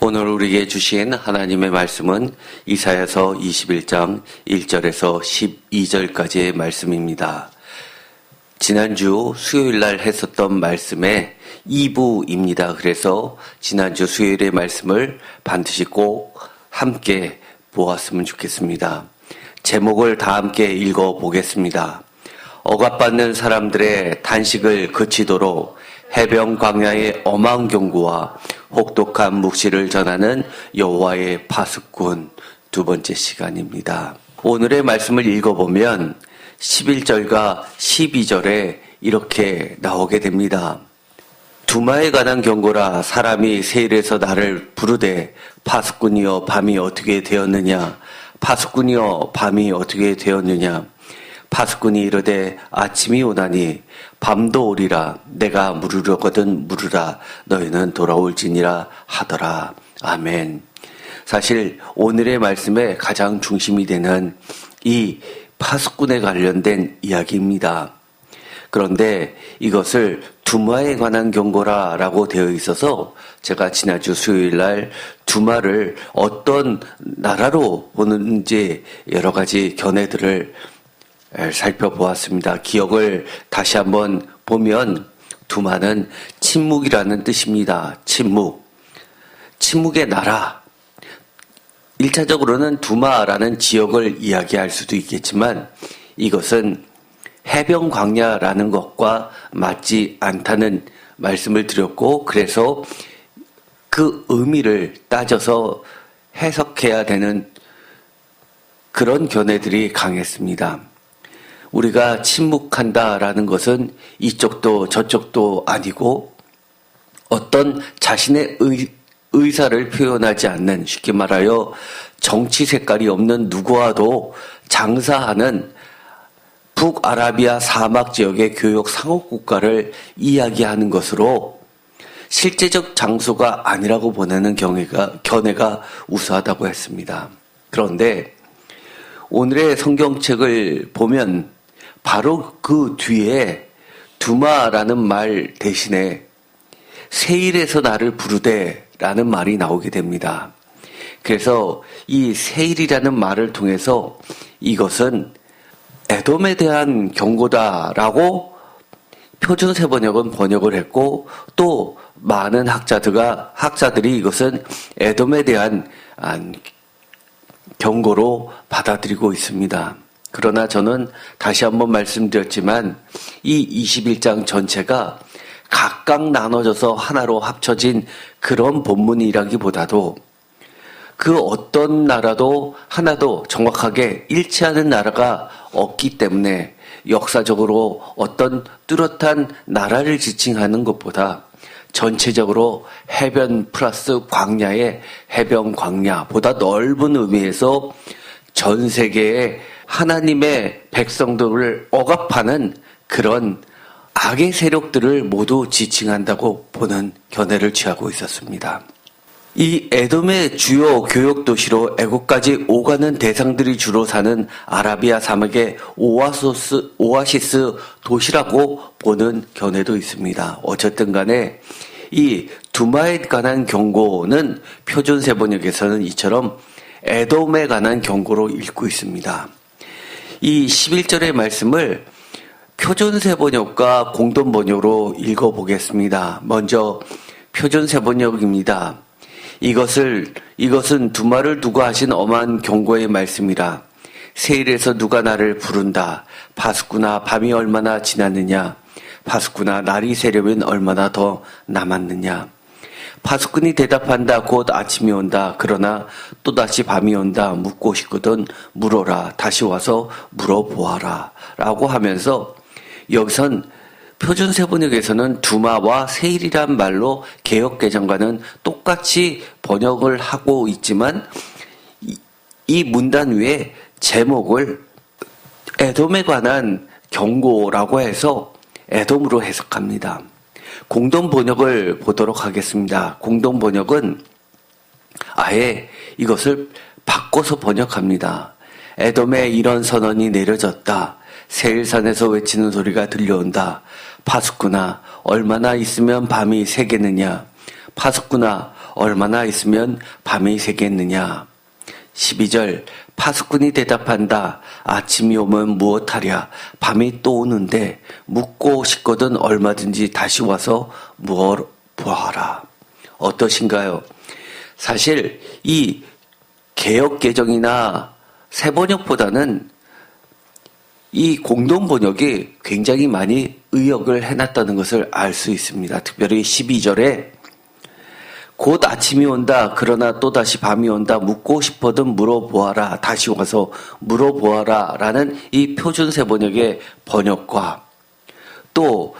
오늘 우리에게 주신 하나님의 말씀은 이사야서 21장 1절에서 12절까지의 말씀입니다. 지난주 수요일 날 했었던 말씀의 2부입니다. 그래서 지난주 수요일의 말씀을 반드시 꼭 함께 보았으면 좋겠습니다. 제목을 다 함께 읽어보겠습니다. 억압받는 사람들의 단식을 그치도록 해변 광야의 엄한 경고와 혹독한 묵시를 전하는 여호와의 파수꾼, 두 번째 시간입니다. 오늘의 말씀을 읽어보면 11절과 12절에 이렇게 나오게 됩니다. 두마에 관한 경고라. 사람이 세일에서 나를 부르되 파수꾼이여 밤이 어떻게 되었느냐. 파수꾼이여 밤이 어떻게 되었느냐. 파수꾼이 이르되 아침이 오나니 밤도 오리라. 내가 물으려거든 물으라. 너희는 돌아올지니라 하더라. 아멘. 사실 오늘의 말씀의 가장 중심이 되는 이 파수꾼에 관련된 이야기입니다. 그런데 이것을 두마에 관한 경고라라고 되어 있어서 제가 지난주 수요일 날 두마를 어떤 나라로 보는지 여러 가지 견해들을 살펴보았습니다. 기억을 다시 한번 보면 두마는 침묵이라는 뜻입니다. 침묵의 나라. 1차적으로는 두마라는 지역을 이야기할 수도 있겠지만 이것은 해변 광야라는 것과 맞지 않다는 말씀을 드렸고, 그래서 그 의미를 따져서 해석해야 되는 그런 견해들이 강했습니다. 우리가 침묵한다라는 것은 이쪽도 저쪽도 아니고 어떤 자신의 의사를 표현하지 않는, 쉽게 말하여 정치 색깔이 없는 누구와도 장사하는 북아라비아 사막 지역의 교역 상업국가를 이야기하는 것으로 실제적 장소가 아니라고 보내는 견해가 우수하다고 했습니다. 그런데 오늘의 성경책을 보면 바로 그 뒤에 두마라는 말 대신에 세일에서 나를 부르되 라는 말이 나오게 됩니다. 그래서 이 세일이라는 말을 통해서 이것은 에돔에 대한 경고다라고 표준세번역은 번역을 했고, 또 많은 학자들이 이것은 에돔에 대한 경고로 받아들이고 있습니다. 그러나 저는 다시 한번 말씀드렸지만 이 21장 전체가 각각 나눠져서 하나로 합쳐진 그런 본문이라기보다도 그 어떤 나라도 하나도 정확하게 일치하는 나라가 없기 때문에 역사적으로 어떤 뚜렷한 나라를 지칭하는 것보다 전체적으로 해변 플러스 광야의 해변 광야보다 넓은 의미에서 전 세계의 하나님의 백성들을 억압하는 그런 악의 세력들을 모두 지칭한다고 보는 견해를 취하고 있었습니다. 이 에돔의 주요 교역 도시로 애국까지 오가는 대상들이 주로 사는 아라비아 사막의 오아시스 도시라고 보는 견해도 있습니다. 어쨌든 간에 이 두마에 관한 경고는 표준세번역에서는 이처럼 에돔에 관한 경고로 읽고 있습니다. 이 11절의 말씀을 표준세번역과 공동번역으로 읽어보겠습니다. 먼저 표준세번역입니다. 이것은 두마를 두고 하신 엄한 경고의 말씀이라. 세일에서 누가 나를 부른다. 파수꾼아 밤이 얼마나 지났느냐. 파수꾼아 날이 새려면 얼마나 더 남았느냐. 파수꾼이 대답한다. 곧 아침이 온다. 그러나 또다시 밤이 온다. 묻고 싶거든 물어라. 다시 와서 물어보아라. 라고 하면서 여기선 표준세번역에서는 두마와 세일이란 말로 개역개정과는 똑같이 번역을 하고 있지만 이 문단 위에 제목을 에돔에 관한 경고라고 해서 에돔으로 해석합니다. 공동번역을 보도록 하겠습니다. 공동번역은 아예 이것을 바꿔서 번역합니다. 에돔에 이런 선언이 내려졌다. 세일산에서 외치는 소리가 들려온다. 파수꾼아 얼마나 있으면 밤이 새겠느냐. 파수꾼아 얼마나 있으면 밤이 새겠느냐. 12절 파수꾼이 대답한다. 아침이 오면 무엇하랴. 밤이 또 오는데 묵고 싶거든 얼마든지 다시 와서 보아라. 어떠신가요? 사실 이 개역개정이나 새번역보다는 이 공동번역이 굉장히 많이 의역을 해놨다는 것을 알 수 있습니다. 특별히 12절에 곧 아침이 온다. 그러나 또다시 밤이 온다. 묻고 싶어든 물어보아라. 다시 와서 물어보아라. 라는 이 표준 새번역의 번역과 또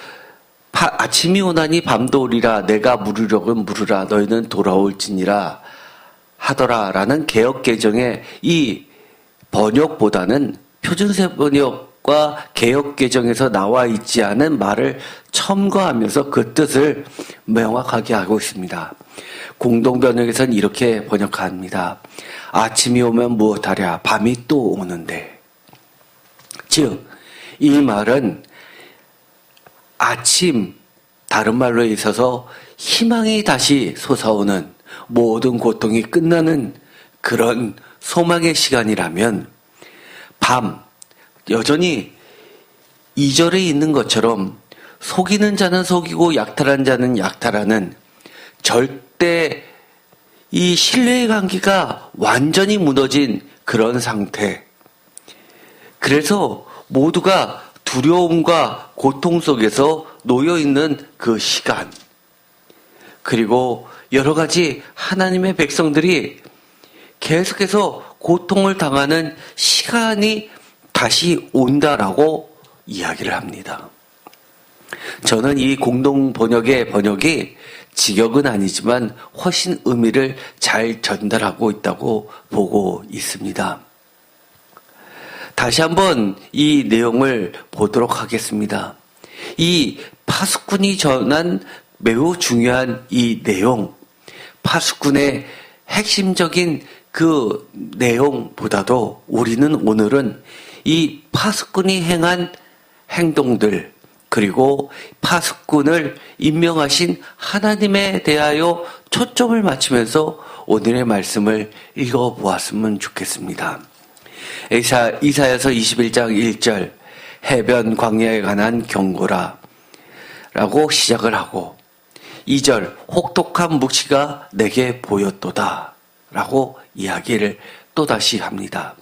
아침이 오나니 밤도 오리라. 내가 물으려면 물으라. 너희는 돌아올지니라 하더라. 라는 개역개정의 이 번역보다는 표준세 번역과 개역개정에서 나와 있지 않은 말을 첨가하면서 그 뜻을 명확하게 하고 있습니다. 공동번역에서는 이렇게 번역합니다. 아침이 오면 무엇하랴. 밤이 또 오는데. 즉, 이 말은 아침, 다른 말로 있어서 희망이 다시 솟아오는 모든 고통이 끝나는 그런 소망의 시간이라면 밤, 여전히 2절에 있는 것처럼 속이는 자는 속이고 약탈한 자는 약탈하는 절대 이 신뢰의 관계가 완전히 무너진 그런 상태. 그래서 모두가 두려움과 고통 속에서 놓여있는 그 시간. 그리고 여러 가지 하나님의 백성들이 계속해서 고통을 당하는 시간이 다시 온다라고 이야기를 합니다. 저는 이 공동 번역의 번역이 직역은 아니지만 훨씬 의미를 잘 전달하고 있다고 보고 있습니다. 다시 한번 이 내용을 보도록 하겠습니다. 이 파수꾼이 전한 매우 중요한 이 내용, 파수꾼의 핵심적인 그 내용보다도 우리는 오늘은 이 파수꾼이 행한 행동들, 그리고 파수꾼을 임명하신 하나님에 대하여 초점을 맞추면서 오늘의 말씀을 읽어보았으면 좋겠습니다. 이사야서 21장 1절 해변 광야에 관한 경고라 라고 시작을 하고 2절 혹독한 묵시가 내게 보였도다 라고 이야기를 또다시 합니다.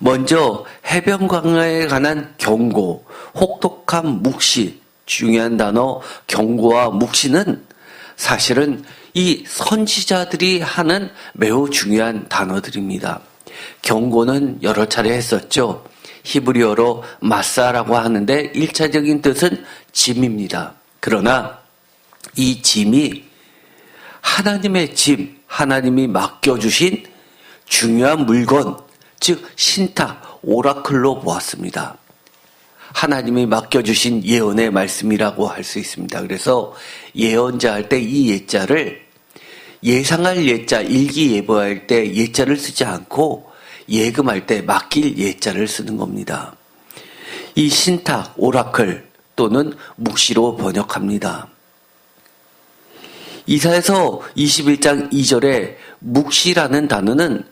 먼저 해변 광야에 관한 경고, 혹독한 묵시, 중요한 단어 경고와 묵시는 사실은 이 선지자들이 하는 매우 중요한 단어들입니다. 경고는 여러 차례 했었죠. 히브리어로 마사라고 하는데 1차적인 뜻은 짐입니다. 그러나 이 짐이 하나님의 짐, 하나님이 맡겨주신 중요한 물건, 즉 신탁, 오라클로 보았습니다. 하나님이 맡겨주신 예언의 말씀이라고 할 수 있습니다. 그래서 예언자 할 때 이 예자를 예상할 예자, 일기예보할 때 예자를 쓰지 않고 예금할 때 맡길 예자를 쓰는 겁니다. 이 신탁, 오라클 또는 묵시로 번역합니다. 이사야서 21장 2절에 묵시라는 단어는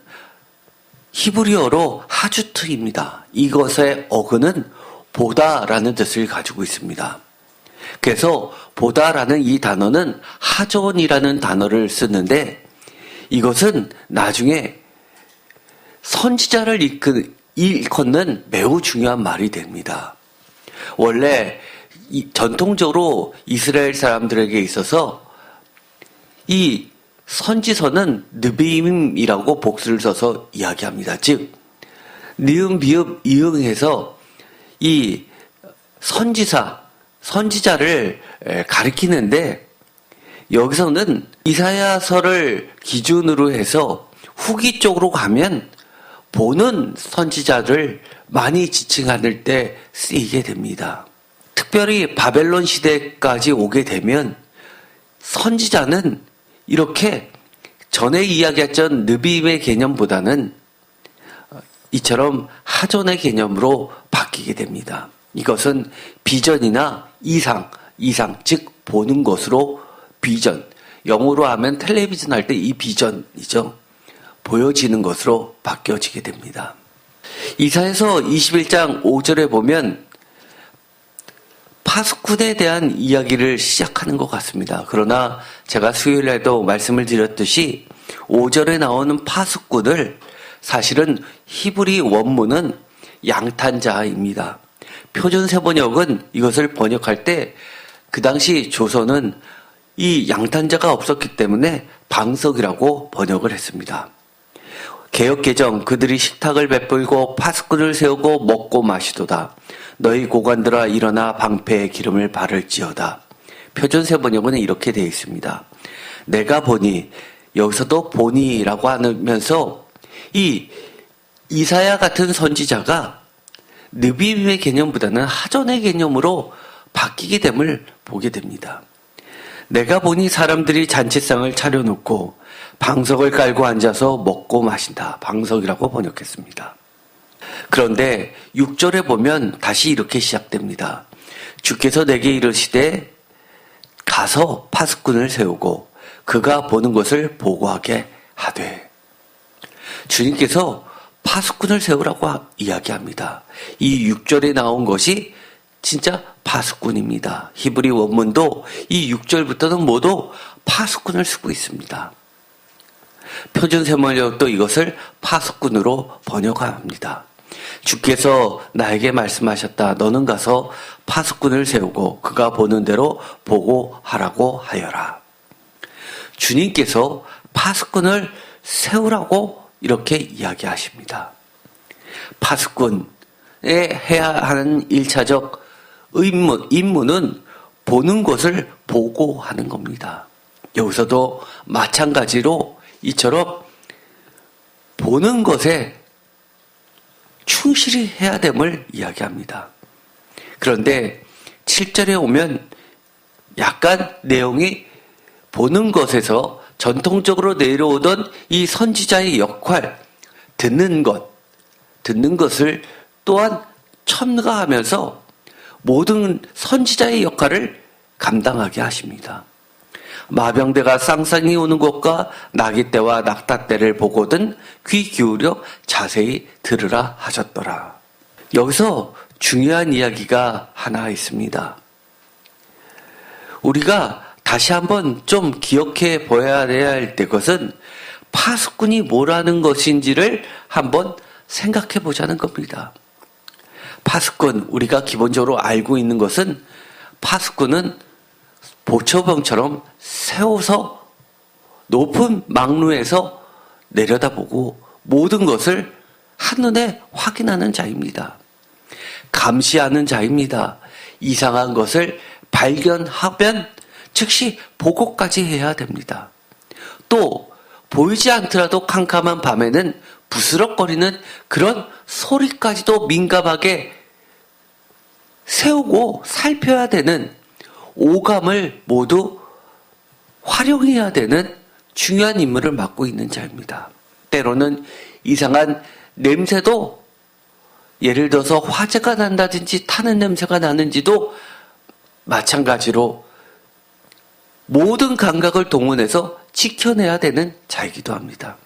히브리어로 하주트입니다. 이것의 어근은 보다라는 뜻을 가지고 있습니다. 그래서 보다라는 이 단어는 하존이라는 단어를 쓰는데 이것은 나중에 선지자를 일컫는 매우 중요한 말이 됩니다. 원래 전통적으로 이스라엘 사람들에게 있어서 이 선지서는 느비임이라고 복수를 써서 이야기합니다. 즉 니은, 비읍, 이응해서 이 선지자를 가리키는데 여기서는 이사야서를 기준으로 해서 후기 쪽으로 가면 보는 선지자를 많이 지칭할 때 쓰이게 됩니다. 특별히 바벨론 시대까지 오게 되면 선지자는 이렇게 전에 이야기했던 느비임의 개념보다는 이처럼 하존의 개념으로 바뀌게 됩니다. 이것은 비전이나 이상, 즉 보는 것으로 비전, 영어로 하면 텔레비전 할 때 이 비전이죠. 보여지는 것으로 바뀌어지게 됩니다. 이사야서 21장 5절에 보면 파수꾼에 대한 이야기를 시작하는 것 같습니다. 그러나 제가 수요일에도 말씀을 드렸듯이 5절에 나오는 파수꾼을 사실은 히브리 원문은 양탄자입니다. 표준세번역은 이것을 번역할 때 그 당시 조선은 이 양탄자가 없었기 때문에 방석이라고 번역을 했습니다. 개역개정 그들이 식탁을 베풀고 파수꾼을 세우고 먹고 마시도다. 너희 고관들아 일어나 방패에 기름을 바를지어다. 표준세번역은 이렇게 되어 있습니다. 내가 보니 여기서도 보니라고 하면서 이 이사야 같은 선지자가 느비임의 개념보다는 하전의 개념으로 바뀌게 됨을 보게 됩니다. 내가 보니 사람들이 잔치상을 차려놓고 방석을 깔고 앉아서 먹고 마신다. 방석이라고 번역했습니다. 그런데 6절에 보면 다시 이렇게 시작됩니다. 주께서 내게 이르시되 가서 파수꾼을 세우고 그가 보는 것을 보고하게 하되. 주님께서 파수꾼을 세우라고 이야기합니다. 이 6절에 나온 것이 진짜 파수꾼입니다. 히브리 원문도 이 6절부터는 모두 파수꾼을 쓰고 있습니다. 표준세번역도 이것을 파수꾼으로 번역합니다. 주께서 나에게 말씀하셨다. 너는 가서 파수꾼을 세우고 그가 보는 대로 보고하라고 하여라. 주님께서 파수꾼을 세우라고 이렇게 이야기하십니다. 파수꾼에 해야 하는 1차적 임무는 보는 것을 보고하는 겁니다. 여기서도 마찬가지로 이처럼 보는 것에 충실히 해야 됨을 이야기합니다. 그런데 7절에 오면 약간 내용이 보는 것에서 전통적으로 내려오던 이 선지자의 역할, 듣는 것을 또한 첨가하면서 모든 선지자의 역할을 감당하게 하십니다. 마병대가 쌍쌍이 오는 것과 나귀떼와 낙타떼를 보거든 귀 기울여 자세히 들으라 하셨더라. 여기서 중요한 이야기가 하나 있습니다. 우리가 다시 한번 좀 기억해 보아야 할 것은 파수꾼이 뭐라는 것인지를 한번 생각해 보자는 겁니다. 파수꾼, 우리가 기본적으로 알고 있는 것은 파수꾼은 보초병처럼 세워서 높은 망루에서 내려다보고 모든 것을 한눈에 확인하는 자입니다. 감시하는 자입니다. 이상한 것을 발견하면 즉시 보고까지 해야 됩니다. 또 보이지 않더라도 캄캄한 밤에는 부스럭거리는 그런 소리까지도 민감하게 세우고 살펴야 되는 오감을 모두 활용해야 되는 중요한 임무를 맡고 있는 자입니다. 때로는 이상한 냄새도 예를 들어서 화재가 난다든지 타는 냄새가 나는지도 마찬가지로 모든 감각을 동원해서 지켜내야 되는 자이기도 합니다.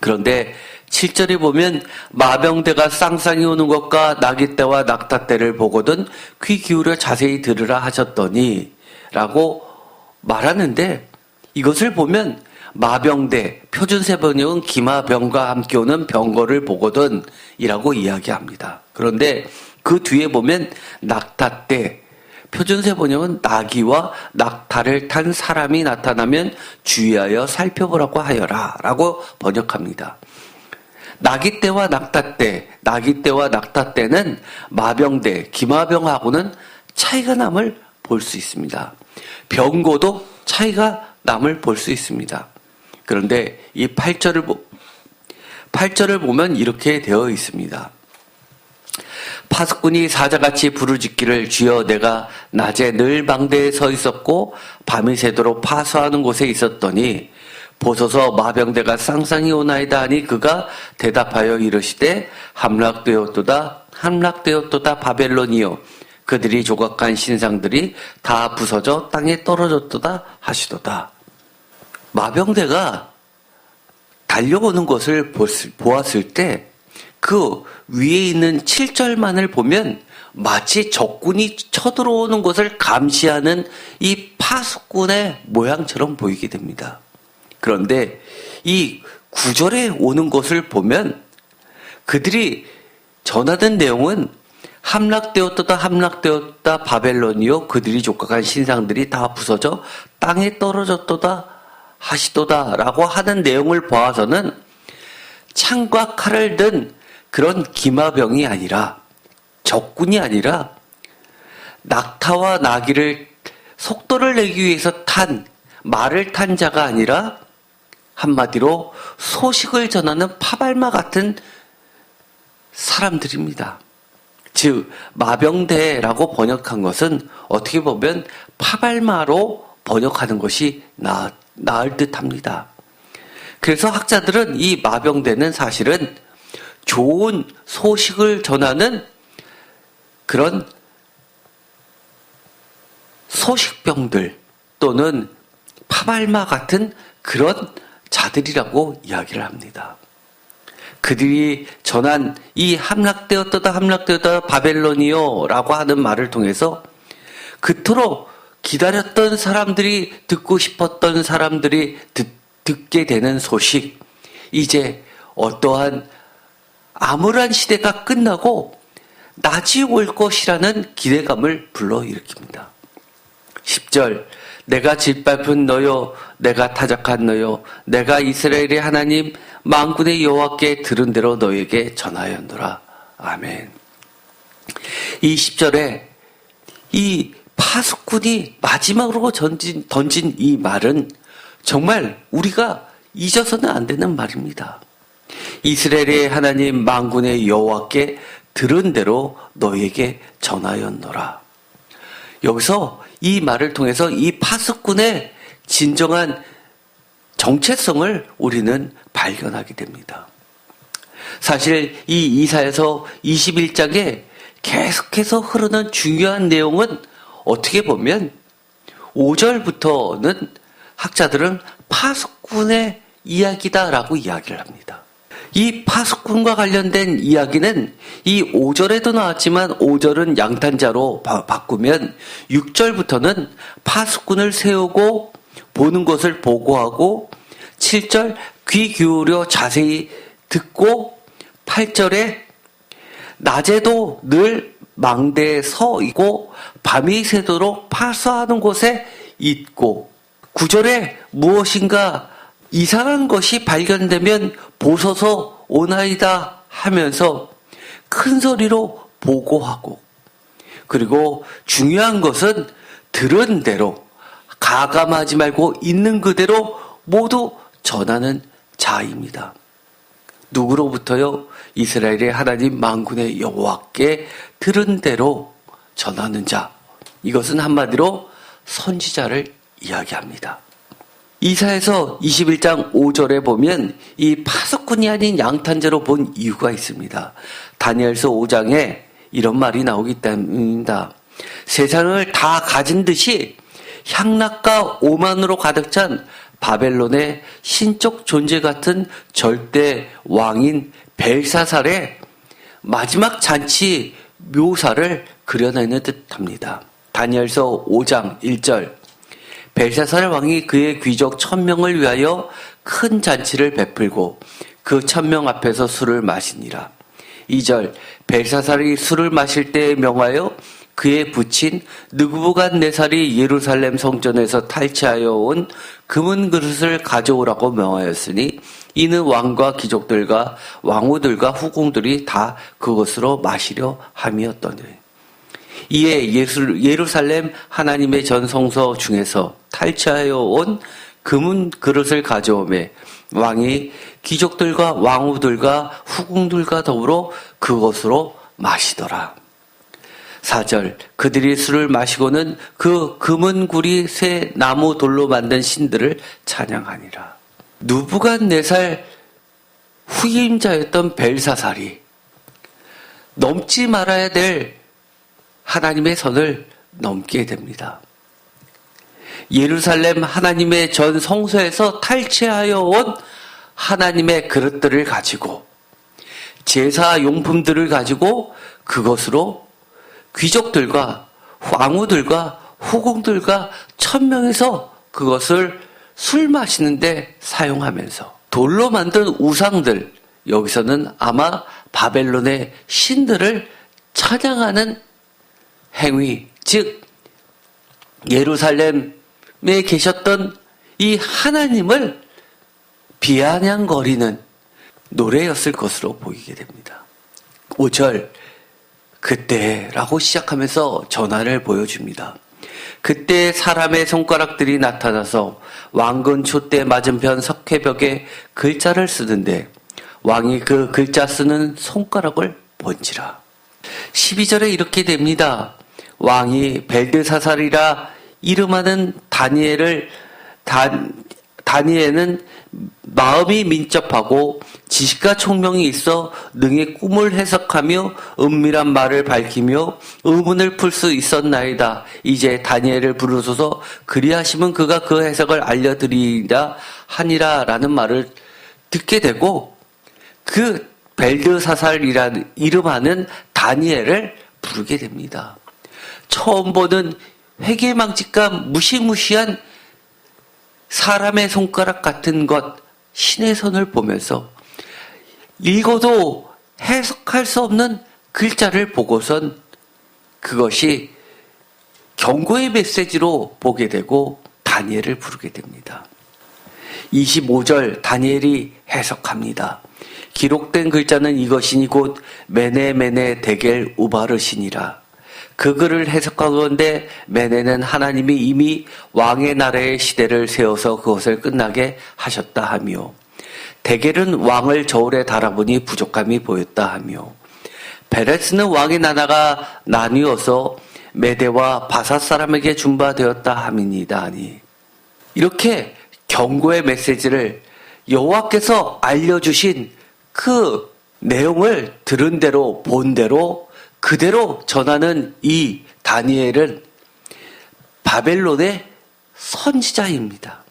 그런데 7절에 보면 마병대가 쌍쌍이 오는 것과 나귀떼와 낙타떼를 보거든 귀 기울여 자세히 들으라 하셨더니 라고 말하는데 이것을 보면 마병대, 표준세번역은 기마병과 함께 오는 병거를 보거든 이라고 이야기합니다. 그런데 그 뒤에 보면 낙타떼, 표준세번역은 나귀와 낙타를 탄 사람이 나타나면 주의하여 살펴보라고 하여라 라고 번역합니다. 나귀떼와 낙타떼는 마병대, 기마병하고는 차이가 남을 볼 수 있습니다. 병고도 차이가 남을 볼 수 있습니다. 그런데 이 8절을 보면 이렇게 되어 있습니다. 파수꾼이 사자같이 부르짖기를 주여 내가 낮에 늘 방대에 서 있었고 밤이 새도록 파수하는 곳에 있었더니 보소서 마병대가 쌍쌍이 오나이다 하니 그가 대답하여 이르시되 함락되었도다 바벨론이요 그들이 조각한 신상들이 다 부서져 땅에 떨어졌도다 하시도다. 마병대가 달려오는 것을 보았을 때 그 위에 있는 7절만을 보면 마치 적군이 쳐들어오는 것을 감시하는 이 파수꾼의 모양처럼 보이게 됩니다. 그런데 이 9절에 오는 것을 보면 그들이 전하던 내용은 함락되었다 바벨론이요 그들이 족각한 신상들이 다 부서져 땅에 떨어졌도다 하시도다 라고 하는 내용을 보아서는 창과 칼을 든 그런 기마병이 아니라 적군이 아니라 낙타와 나귀를 속도를 내기 위해서 말을 탄 자가 아니라 한마디로 소식을 전하는 파발마 같은 사람들입니다. 즉 마병대라고 번역한 것은 어떻게 보면 파발마로 번역하는 것이 나을 듯합니다. 그래서 학자들은 이 마병대는 사실은 좋은 소식을 전하는 그런 소식병들 또는 파발마 같은 그런 자들이라고 이야기를 합니다. 그들이 전한 이 함락되었다 바벨론이요 라고 하는 말을 통해서 그토록 기다렸던 사람들이 듣고 싶었던 사람들이 듣게 되는 소식, 이제 어떠한 암울한 시대가 끝나고 낮이 올 것이라는 기대감을 불러일으킵니다. 10절 내가 짓밟은 너요 내가 타작한 너요 내가 이스라엘의 하나님 만군의 여호와께 들은 대로 너에게 전하였노라. 아멘. 이 10절에 이 파수꾼이 마지막으로 던진 이 말은 정말 우리가 잊어서는 안 되는 말입니다. 이스라엘의 하나님 만군의 여호와께 들은 대로 너에게 전하였노라. 여기서 이 말을 통해서 이 파수꾼의 진정한 정체성을 우리는 발견하게 됩니다. 사실 이 이사야서 21장에 계속해서 흐르는 중요한 내용은 어떻게 보면 5절부터는 학자들은 파수꾼의 이야기다라고 이야기를 합니다. 이 파수꾼과 관련된 이야기는 이 5절에도 나왔지만 5절은 양탄자로 바꾸면 6절부터는 파수꾼을 세우고 보는 것을 보고하고 7절 귀 기울여 자세히 듣고 8절에 낮에도 늘 망대에 서 있고 밤이 새도록 파수하는 곳에 있고 9절에 무엇인가 이상한 것이 발견되면 보소서 오나이다 하면서 큰 소리로 보고하고, 그리고 중요한 것은 들은 대로 가감하지 말고 있는 그대로 모두 전하는 자입니다. 누구로부터요? 이스라엘의 하나님 만군의 여호와께 들은 대로 전하는 자. 이것은 한마디로 선지자를 이야기합니다. 이사야서 21장 5절에 보면 이 파수꾼이 아닌 양탄자로 본 이유가 있습니다. 다니엘서 5장에 이런 말이 나오기 때문입니다. 세상을 다 가진 듯이 향락과 오만으로 가득 찬 바벨론의 신적 존재 같은 절대 왕인 벨사살의 마지막 잔치 묘사를 그려내는 듯합니다. 다니엘서 5장 1절 벨사살 왕이 그의 귀족 1000명을 위하여 큰 잔치를 베풀고 그 1000명 앞에서 술을 마시니라. 2절 벨사살이 술을 마실 때에 명하여 그의 부친 느부갓네살이 예루살렘 성전에서 탈취하여 온 금은 그릇을 가져오라고 명하였으니 이는 왕과 귀족들과 왕후들과 후궁들이 다 그것으로 마시려 함이었더니 이에 예루살렘 하나님의 전성소 중에서 탈취하여 온 금은 그릇을 가져오매 왕이 귀족들과 왕후들과 후궁들과 더불어 그것으로 마시더라. 4절 그들이 술을 마시고는 그 금은 구리 새 나무 돌로 만든 신들을 찬양하니라. 느부갓네살 후임자였던 벨사살이 넘지 말아야 될 하나님의 선을 넘게 됩니다. 예루살렘 하나님의 전 성소에서 탈취하여 온 하나님의 그릇들을 가지고 제사 용품들을 가지고 그것으로 귀족들과 왕후들과 후궁들과 천명에서 그것을 술 마시는데 사용하면서 돌로 만든 우상들, 여기서는 아마 바벨론의 신들을 찬양하는 행위, 즉 예루살렘에 계셨던 이 하나님을 비아냥거리는 노래였을 것으로 보이게 됩니다. 5절, 그때라고 시작하면서 전환을 보여줍니다. 그때 사람의 손가락들이 나타나서 왕근 촛대 맞은편 석회벽에 글자를 쓰는데 왕이 그 글자 쓰는 손가락을 본지라. 12절에 이렇게 됩니다. 왕이 벨드사살이라 이름하는 다니엘은 마음이 민첩하고 지식과 총명이 있어 능히 꿈을 해석하며 은밀한 말을 밝히며 의문을 풀 수 있었나이다. 이제 다니엘을 부르소서 그리하시면 그가 그 해석을 알려드리리라 하니라 라는 말을 듣게 되고 그 벨드사살이라는 이름하는 다니엘을 부르게 됩니다. 처음 보는 회개망측과 무시무시한 사람의 손가락 같은 것, 신의 손을 보면서 읽어도 해석할 수 없는 글자를 보고선 그것이 경고의 메시지로 보게 되고 다니엘을 부르게 됩니다. 25절 다니엘이 해석합니다. 기록된 글자는 이것이니 곧 메네메네 데겔 우바르시니라. 그 글을 해석하건대 메네는 하나님이 이미 왕의 나라의 시대를 세워서 그것을 끝나게 하셨다 하며 데겔은 왕을 저울에 달아보니 부족함이 보였다 하며 베레스는 왕의 나라가 나뉘어서 메대와 바사 사람에게 준바되었다 함이니이다 하니 이렇게 경고의 메시지를 여호와께서 알려주신 그 내용을 들은 대로 본 대로 그대로 전하는 이 다니엘은 바벨론의 선지자입니다.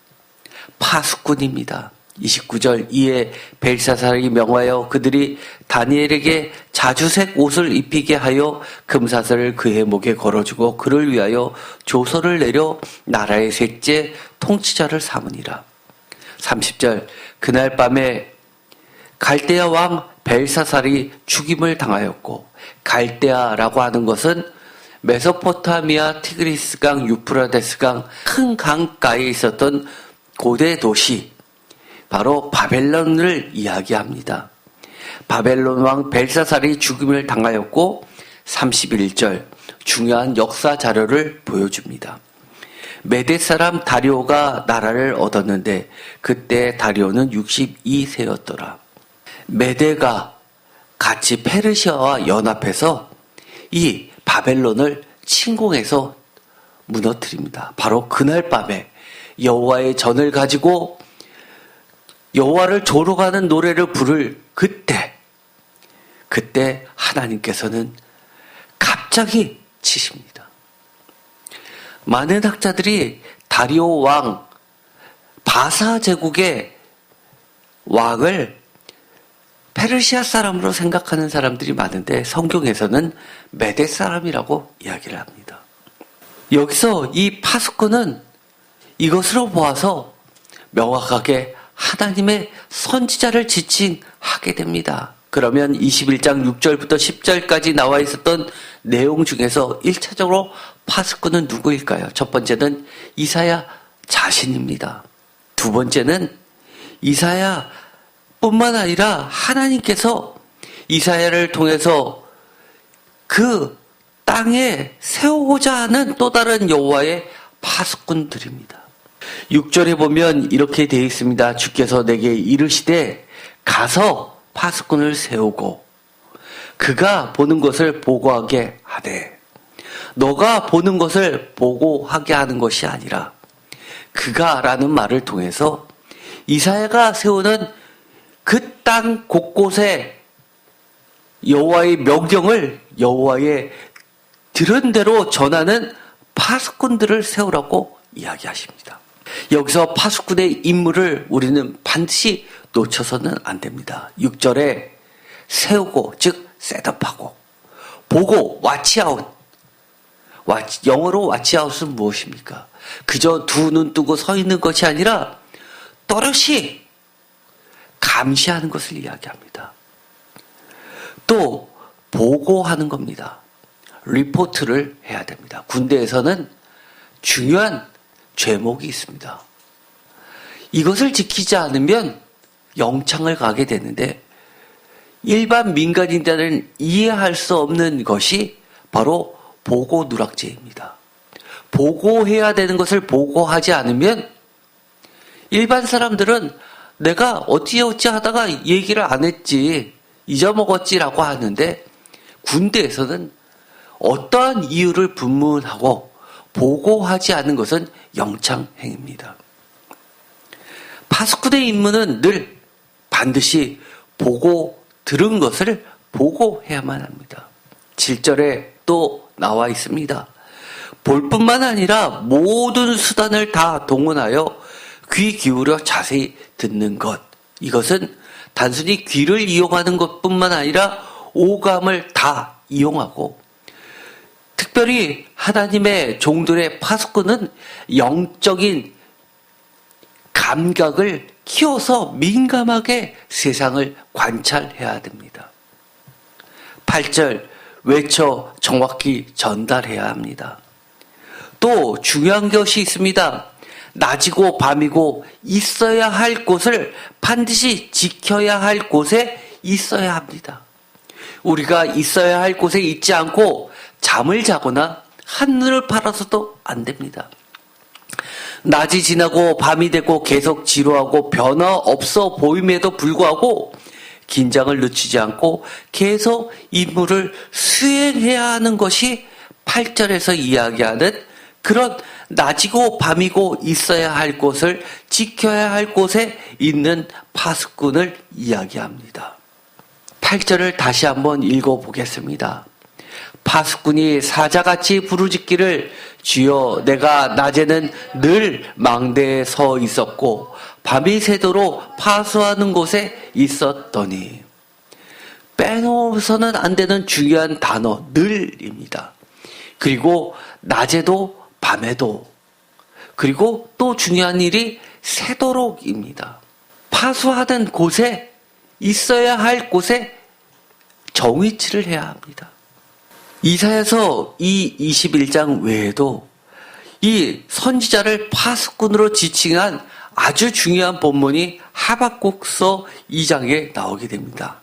파수꾼입니다. 29절 이에 벨사살이 명하여 그들이 다니엘에게 자주색 옷을 입히게 하여 금사슬을 그의 목에 걸어주고 그를 위하여 조서를 내려 나라의 셋째 통치자를 삼으니라. 30절 그날 밤에 갈대아 왕 벨사살이 죽임을 당하였고 갈대아라고 하는 것은 메소포타미아 티그리스강 유프라데스강 큰 강가에 있었던 고대 도시 바로 바벨론을 이야기합니다. 바벨론 왕 벨사살이 죽임을 당하였고 31절 중요한 역사 자료를 보여줍니다. 메대 사람 다리오가 나라를 얻었는데 그때 다리오는 62세였더라. 메대가 같이 페르시아와 연합해서 이 바벨론을 침공해서 무너뜨립니다. 바로 그날 밤에 여호와의 전을 가지고 여호와를 조롱하는 노래를 부를 그때 하나님께서는 갑자기 치십니다. 많은 학자들이 다리오 왕 바사 제국의 왕을 페르시아 사람으로 생각하는 사람들이 많은데 성경에서는 메대 사람이라고 이야기를 합니다. 여기서 이 파수꾼은 이것으로 보아서 명확하게 하나님의 선지자를 지칭하게 됩니다. 그러면 21장 6절부터 10절까지 나와 있었던 내용 중에서 1차적으로 파수꾼은 누구일까요? 첫 번째는 이사야 자신입니다. 두 번째는 이사야 뿐만 아니라 하나님께서 이사야를 통해서 그 땅에 세우고자 하는 또 다른 여호와의 파수꾼들입니다. 6절에 보면 이렇게 되어 있습니다. 주께서 내게 이르시되 가서 파수꾼을 세우고 그가 보는 것을 보고하게 하되 너가 보는 것을 보고하게 하는 것이 아니라 그가 라는 말을 통해서 이사야가 세우는 그 땅 곳곳에 여호와의 명령을 여호와의 들은 대로 전하는 파수꾼들을 세우라고 이야기하십니다. 여기서 파수꾼의 임무를 우리는 반드시 놓쳐서는 안 됩니다. 6절에 세우고, 즉 셋업하고, 보고, 왓치아웃. 영어로 왓치아웃은 무엇입니까? 그저 두 눈 뜨고 서 있는 것이 아니라 또렷이 감시하는 것을 이야기합니다. 또 보고하는 겁니다. 리포트를 해야 됩니다. 군대에서는 중요한 죄목이 있습니다. 이것을 지키지 않으면 영창을 가게 되는데 일반 민간인들은 이해할 수 없는 것이 바로 보고 누락제입니다. 보고해야 되는 것을 보고하지 않으면 일반 사람들은 내가 어찌어찌 하다가 얘기를 안 했지, 잊어먹었지라고 하는데 군대에서는 어떠한 이유를 분문하고 보고하지 않은 것은 영창행위입니다. 파수꾼의 임무는 늘 반드시 보고 들은 것을 보고해야만 합니다. 7절에 또 나와 있습니다. 볼 뿐만 아니라 모든 수단을 다 동원하여 귀 기울여 자세히 듣는 것. 이것은 단순히 귀를 이용하는 것뿐만 아니라 오감을 다 이용하고, 특별히 하나님의 종들의 파수꾼은 영적인 감각을 키워서 민감하게 세상을 관찰해야 됩니다. 8절, 외쳐 정확히 전달해야 합니다. 또 중요한 것이 있습니다. 낮이고 밤이고 있어야 할 곳을 반드시 지켜야 할 곳에 있어야 합니다. 우리가 있어야 할 곳에 있지 않고 잠을 자거나 한눈을 팔아서도 안 됩니다. 낮이 지나고 밤이 되고 계속 지루하고 변화 없어 보임에도 불구하고 긴장을 늦추지 않고 계속 임무를 수행해야 하는 것이 8절에서 이야기하는 그런 낮이고 밤이고 있어야 할 곳을 지켜야 할 곳에 있는 파수꾼을 이야기합니다. 8절을 다시 한번 읽어보겠습니다. 파수꾼이 사자같이 부르짖기를 주여 내가 낮에는 늘 망대에 서 있었고 밤이 새도록 파수하는 곳에 있었더니, 빼놓아서는 안 되는 중요한 단어 늘입니다. 그리고 낮에도 밤에도, 그리고 또 중요한 일이 새도록입니다. 파수하는 곳에, 있어야 할 곳에 정위치를 해야 합니다. 이사야서 이 21장 외에도 이 선지자를 파수꾼으로 지칭한 아주 중요한 본문이 하박국서 2장에 나오게 됩니다.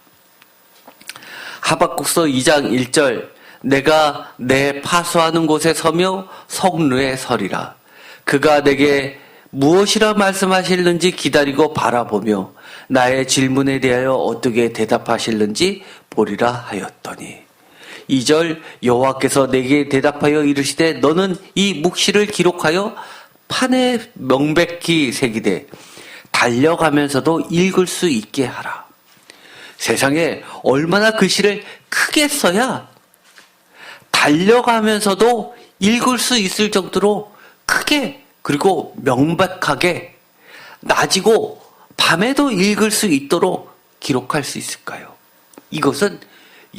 하박국서 2장 1절, 내가 내 파수하는 곳에 서며 성루에 서리라. 그가 내게 무엇이라 말씀하실는지 기다리고 바라보며 나의 질문에 대하여 어떻게 대답하실는지 보리라 하였더니, 2절, 여호와께서 내게 대답하여 이르시되 너는 이 묵시를 기록하여 판에 명백히 새기되 달려가면서도 읽을 수 있게 하라. 세상에 얼마나 글씨를 크게 써야 달려가면서도 읽을 수 있을 정도로 크게, 그리고 명백하게 낮이고 밤에도 읽을 수 있도록 기록할 수 있을까요? 이것은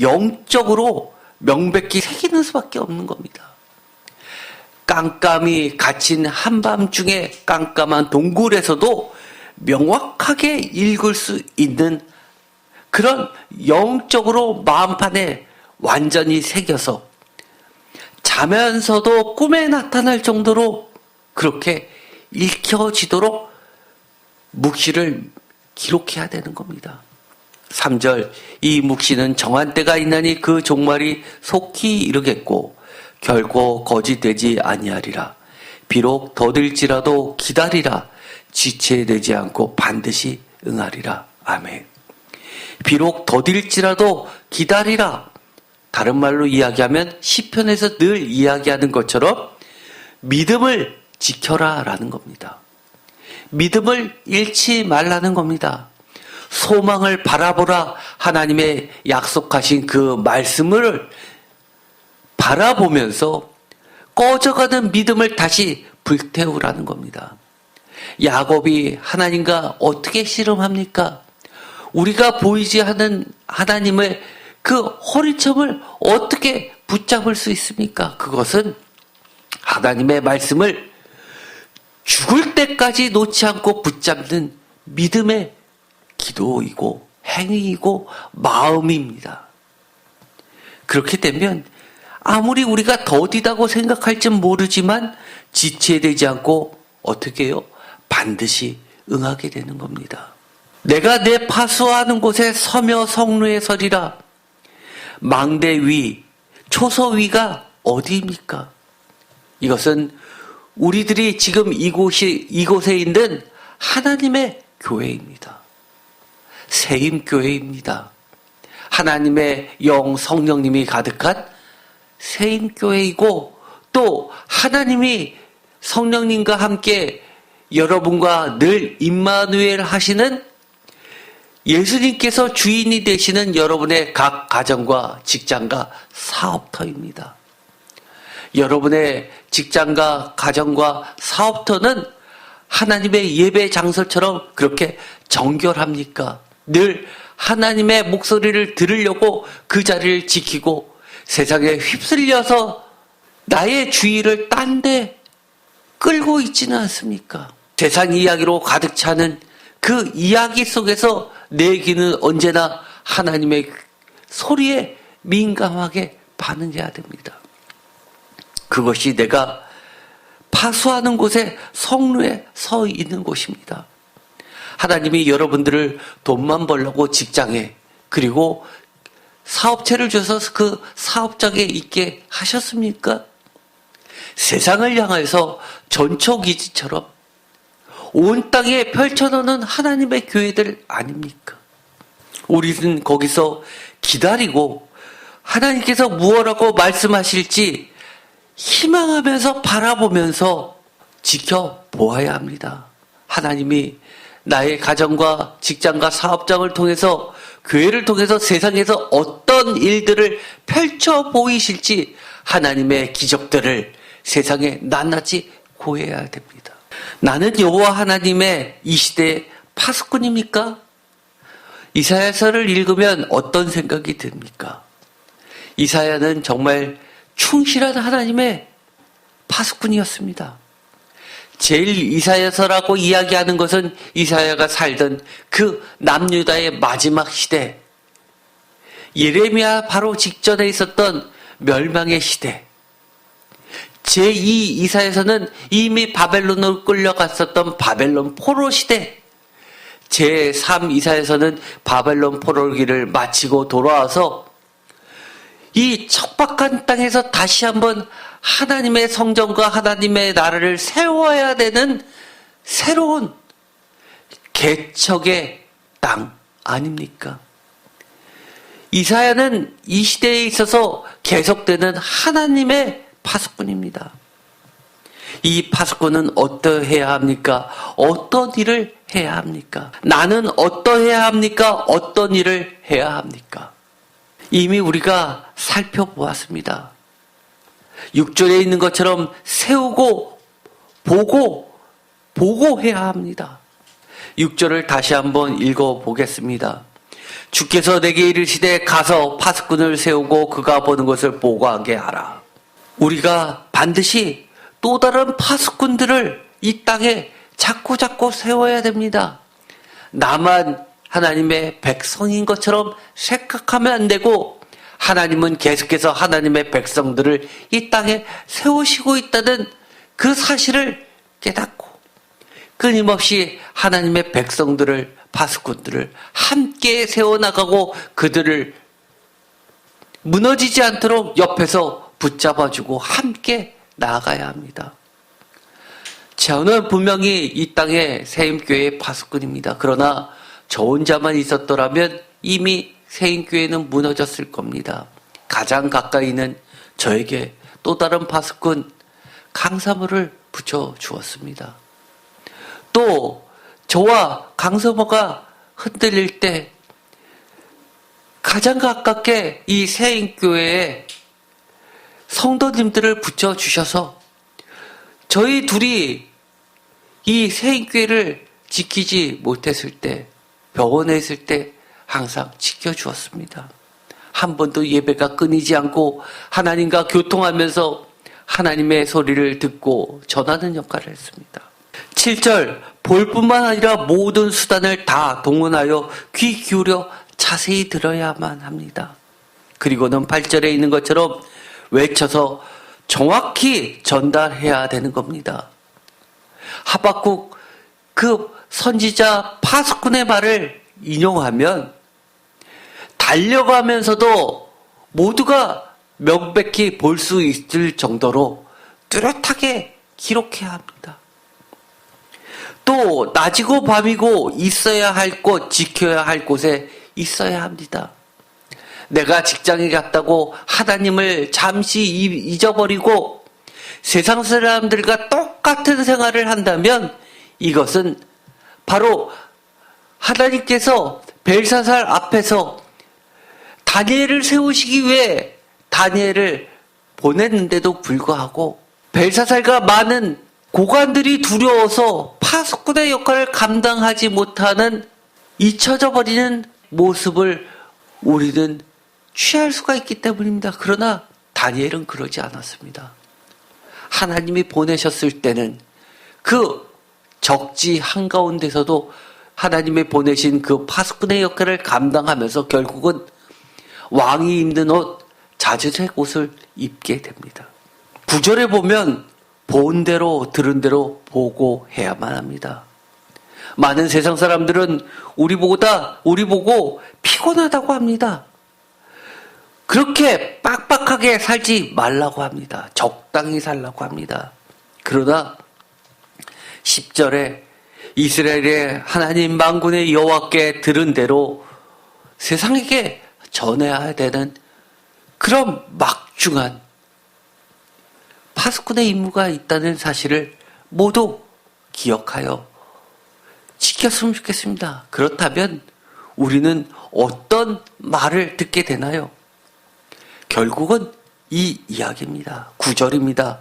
영적으로 명백히 새기는 수밖에 없는 겁니다. 깜깜이 갇힌 한밤중에 깜깜한 동굴에서도 명확하게 읽을 수 있는 그런 영적으로 마음판에 완전히 새겨서 자면서도 꿈에 나타날 정도로 그렇게 읽혀지도록 묵시를 기록해야 되는 겁니다. 3절, 이 묵시는 정한 때가 있나니 그 종말이 속히 이르겠고 결코 거짓되지 아니하리라. 비록 더딜지라도 기다리라. 지체되지 않고 반드시 응하리라. 아멘. 비록 더딜지라도 기다리라. 다른 말로 이야기하면 시편에서 늘 이야기하는 것처럼 믿음을 지켜라 라는 겁니다. 믿음을 잃지 말라는 겁니다. 소망을 바라보라. 하나님의 약속하신 그 말씀을 바라보면서 꺼져가는 믿음을 다시 불태우라는 겁니다. 야곱이 하나님과 어떻게 씨름합니까? 우리가 보이지 않는 하나님의 그 허리춤을 어떻게 붙잡을 수 있습니까? 그것은 하나님의 말씀을 죽을 때까지 놓지 않고 붙잡는 믿음의 기도이고 행위이고 마음입니다. 그렇게 되면 아무리 우리가 더디다고 생각할지 모르지만 지체되지 않고 어떻게 해요? 반드시 응하게 되는 겁니다. 내가 내 파수하는 곳에 서며 성루에 서리라. 망대 위, 초소 위가 어디입니까? 이것은 우리들이 지금 이곳에 있는 하나님의 교회입니다. 세임교회입니다. 하나님의 영 성령님이 가득한 세임교회이고 또 하나님이 성령님과 함께 여러분과 늘 임마누엘 하시는 예수님께서 주인이 되시는 여러분의 각 가정과 직장과 사업터입니다. 여러분의 직장과 가정과 사업터는 하나님의 예배 장소처럼 그렇게 정결합니까? 늘 하나님의 목소리를 들으려고 그 자리를 지키고 세상에 휩쓸려서 나의 주의를 딴 데 끌고 있지는 않습니까? 세상 이야기로 가득 차는 그 이야기 속에서 내 귀는 언제나 하나님의 소리에 민감하게 반응해야 됩니다. 그것이 내가 파수하는 곳에 성루에 서 있는 곳입니다. 하나님이 여러분들을 돈만 벌려고 직장에 그리고 사업체를 주셔서 그 사업장에 있게 하셨습니까? 세상을 향해서 전초기지처럼 온 땅에 펼쳐놓는 하나님의 교회들 아닙니까? 우리는 거기서 기다리고 하나님께서 무엇라고 말씀하실지 희망하면서 바라보면서 지켜보아야 합니다. 하나님이 나의 가정과 직장과 사업장을 통해서 교회를 통해서 세상에서 어떤 일들을 펼쳐 보이실지 하나님의 기적들을 세상에 낱낱이 고해야 됩니다. 나는 여호와 하나님의 이 시대의 파수꾼입니까? 이사야서를 읽으면 어떤 생각이 듭니까? 이사야는 정말 충실한 하나님의 파수꾼이었습니다. 제일 이사야서라고 이야기하는 것은 이사야가 살던 그 남유다의 마지막 시대, 예레미야 바로 직전에 있었던 멸망의 시대, 제2 이사야서는 이미 바벨론으로 끌려갔었던 바벨론 포로 시대, 제3 이사야서는 바벨론 포로기를 마치고 돌아와서 이 척박한 땅에서 다시 한번 하나님의 성전과 하나님의 나라를 세워야 되는 새로운 개척의 땅 아닙니까? 이사야는 이 시대에 있어서 계속되는 하나님의 파수꾼입니다. 이 파수꾼은 어떠해야 합니까? 어떤 일을 해야 합니까? 나는 어떠해야 합니까? 어떤 일을 해야 합니까? 이미 우리가 살펴보았습니다. 6절에 있는 것처럼 세우고 보고 해야 합니다. 6절을 다시 한번 읽어보겠습니다. 주께서 내게 이르시되 가서 파수꾼을 세우고 그가 보는 것을 보고하게 하라. 우리가 반드시 또 다른 파수꾼들을 이 땅에 자꾸 세워야 됩니다. 나만 하나님의 백성인 것처럼 생각하면 안 되고 하나님은 계속해서 하나님의 백성들을 이 땅에 세우시고 있다는 그 사실을 깨닫고 끊임없이 하나님의 백성들을 파수꾼들을 함께 세워나가고 그들을 무너지지 않도록 옆에서 붙잡아주고 함께 나아가야 합니다. 저는 분명히 이 땅의 세임교회의 파수꾼입니다. 그러나 저 혼자만 있었더라면 이미 세임교회는 무너졌을 겁니다. 가장 가까이 있는 저에게 또 다른 파수꾼 강사모를 붙여주었습니다. 또 저와 강사모가 흔들릴 때 가장 가깝게 이 세임교회에 성도님들을 붙여주셔서 저희 둘이 이 세인교회를 지키지 못했을 때, 병원에 있을 때 항상 지켜주었습니다. 한 번도 예배가 끊이지 않고 하나님과 교통하면서 하나님의 소리를 듣고 전하는 역할을 했습니다. 7절, 볼 뿐만 아니라 모든 수단을 다 동원하여 귀 기울여 자세히 들어야만 합니다. 그리고는 8절에 있는 것처럼 외쳐서 정확히 전달해야 되는 겁니다. 하박국 그 선지자 파수꾼의 말을 인용하면 달려가면서도 모두가 명백히 볼 수 있을 정도로 뚜렷하게 기록해야 합니다. 또 낮이고 밤이고 있어야 할 곳, 지켜야 할 곳에 있어야 합니다. 내가 직장에 갔다고 하나님을 잠시 잊어버리고 세상 사람들과 똑같은 생활을 한다면 이것은 바로 하나님께서 벨사살 앞에서 다니엘을 세우시기 위해 다니엘을 보냈는데도 불구하고 벨사살과 많은 고관들이 두려워서 파수꾼의 역할을 감당하지 못하는 잊혀져 버리는 모습을 우리는 취할 수가 있기 때문입니다. 그러나 다니엘은 그러지 않았습니다. 하나님이 보내셨을 때는 그 적지 한가운데서도 하나님이 보내신 그 파수꾼의 역할을 감당하면서 결국은 왕이 입는 옷, 자주색 옷을 입게 됩니다. 9절에 보면 본 대로 들은 대로 보고 해야만 합니다. 많은 세상 사람들은 우리 보고 피곤하다고 합니다. 그렇게 빡빡하게 살지 말라고 합니다. 적당히 살라고 합니다. 그러나 10절에 이스라엘의 하나님 만군의 여호와께 들은 대로 세상에게 전해야 되는 그런 막중한 파수꾼의 임무가 있다는 사실을 모두 기억하여 지켰으면 좋겠습니다. 그렇다면 우리는 어떤 말을 듣게 되나요? 결국은 이 이야기입니다. 9절입니다.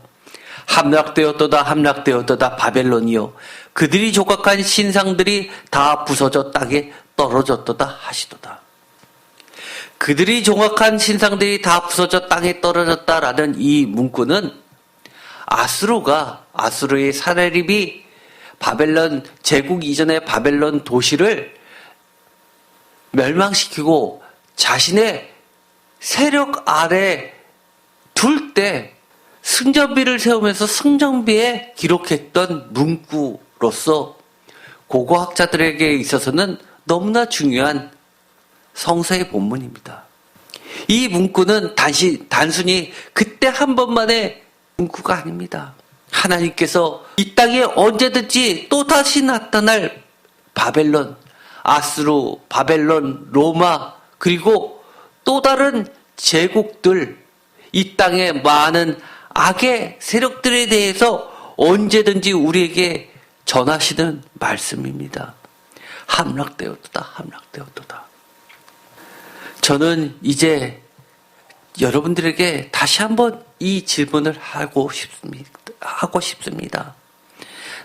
함락되었도다 바벨론이요 그들이 조각한 신상들이 다 부서져 땅에 떨어졌도다 하시도다. 그들이 조각한 신상들이 다 부서져 땅에 떨어졌다라는 이 문구는 아수르의 사내립이 바벨론 제국 이전의 바벨론 도시를 멸망시키고 자신의 세력 아래 둘 때 승전비를 세우면서 승전비에 기록했던 문구로서 고고학자들에게 있어서는 너무나 중요한 성서의 본문입니다. 이 문구는 단순히 그때 한 번만의 문구가 아닙니다. 하나님께서 이 땅에 언제든지 또다시 나타날 바벨론, 아수르, 바벨론, 로마, 그리고 또 다른 제국들, 이 땅의 많은 악의 세력들에 대해서 언제든지 우리에게 전하시는 말씀입니다. 함락되었도다. 저는 이제 여러분들에게 다시 한번 이 질문을 하고 싶습니다.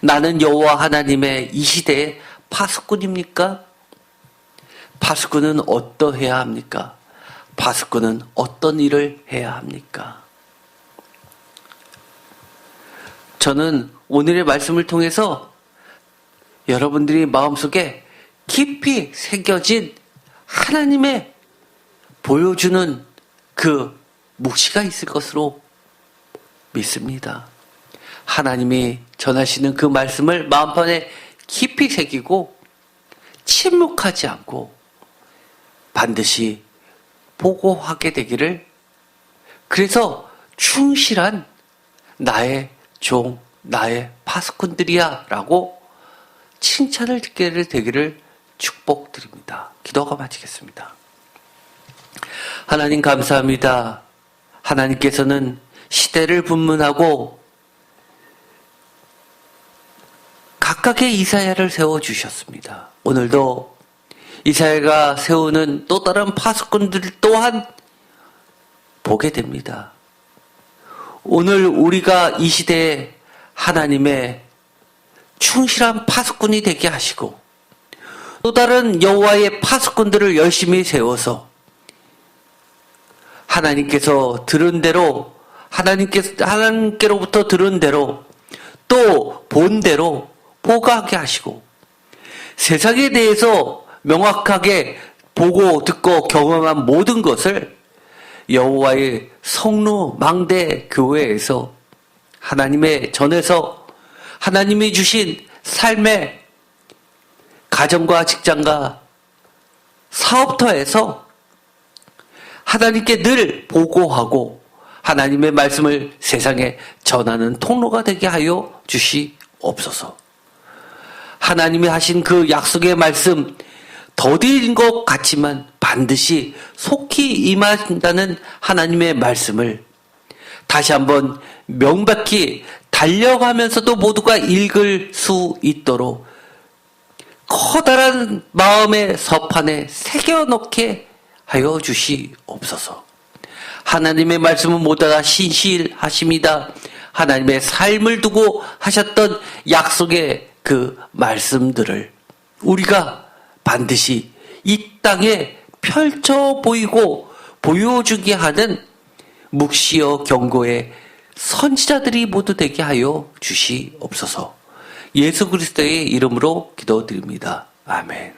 나는 여호와 하나님의 이 시대의 파수꾼입니까? 파수꾼은 어떠해야 합니까? 파수꾼은 어떤 일을 해야 합니까? 저는 오늘의 말씀을 통해서 여러분들이 마음속에 깊이 새겨진 하나님의 보여주는 그 묵시가 있을 것으로 믿습니다. 하나님이 전하시는 그 말씀을 마음판에 깊이 새기고 침묵하지 않고 반드시 보고하게 되기를, 그래서 충실한 나의 종, 나의 파수꾼들이야 라고 칭찬을 듣게 되기를 축복드립니다. 기도가 마치겠습니다. 하나님 감사합니다. 하나님께서는 시대를 분문하고 각각의 이사야를 세워주셨습니다. 오늘도 이사야가 세우는 또 다른 파수꾼들 또한 보게 됩니다. 오늘 우리가 이 시대에 하나님의 충실한 파수꾼이 되게 하시고 또 다른 여호와의 파수꾼들을 열심히 세워서 하나님께서 들은 대로 하나님께로부터 들은 대로 또 본 대로 보고하게 하시고 세상에 대해서 명확하게 보고 듣고 경험한 모든 것을 여호와의 성루 망대 교회에서 하나님의 전에서 하나님이 주신 삶의 가정과 직장과 사업터에서 하나님께 늘 보고하고 하나님의 말씀을 세상에 전하는 통로가 되게 하여 주시옵소서. 하나님이 하신 그 약속의 말씀 더딘 것 같지만 반드시 속히 임한다는 하나님의 말씀을 다시 한번 명백히 달려가면서도 모두가 읽을 수 있도록 커다란 마음의 서판에 새겨넣게 하여 주시옵소서. 하나님의 말씀은 모두 다 신실하십니다. 하나님의 삶을 두고 하셨던 약속의 그 말씀들을 우리가 반드시 이 땅에 펼쳐 보이고 보여주게 하는 묵시어 경고의 선지자들이 모두 되게 하여 주시옵소서. 예수 그리스도의 이름으로 기도드립니다. 아멘.